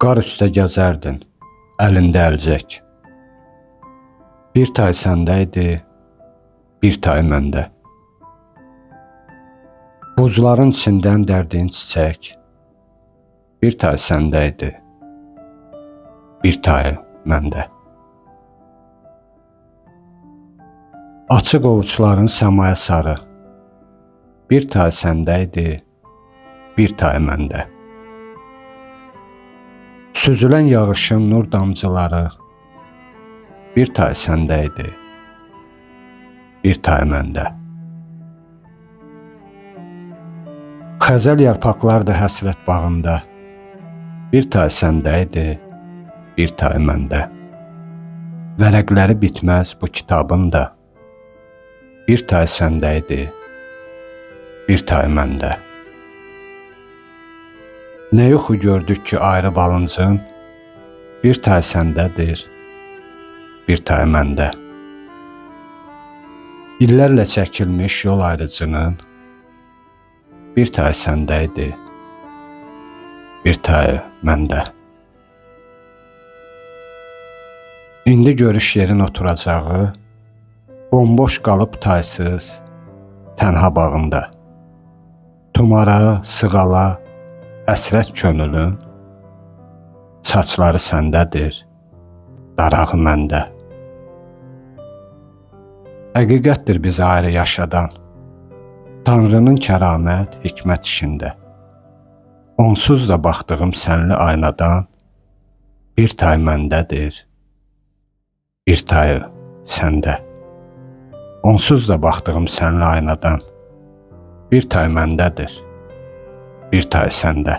Qar üstə gəzərdin, əlində əlcək. Bir tay səndə idi, bir tay məndə. Buzların içindən dərdiyin çiçək, bir tay səndə idi, bir tay məndə. Açıq ovuçların səmaya sarı, bir tay səndə idi, bir tay məndə. Süzülən yağışın nur damcıları, bir tay səndə idi, bir tay məndə. Xəzəl yarpaqlardı həsrət bağında, bir tay səndə idi, bir tay məndə. Vərəqləri bitməz bu kitabın da, bir tay səndə idi, bir tay məndə. Nə yuxu gördük ki ayrı balıncın, bir tay səndədir, bir tay məndə. İllərlə çəkilmiş yol ayrıcının, bir tay səndə idi, bir tay məndə. İndi görüş yerin oturacağı, bomboş qalıb taysız, tənha bağında. Tumara, sığala, həsrət könülün, saçları səndədir, darağı məndə. Həqiqətdir bizi ayrı yaşadan, Tanrının kəramət, hikmət işində. Onsuz da baxdığım sənli aynadan, bir tay məndədir, bir tay səndə. Onsuz da baxdığım sənli aynadan, bir tay məndədir, bir tay səndə.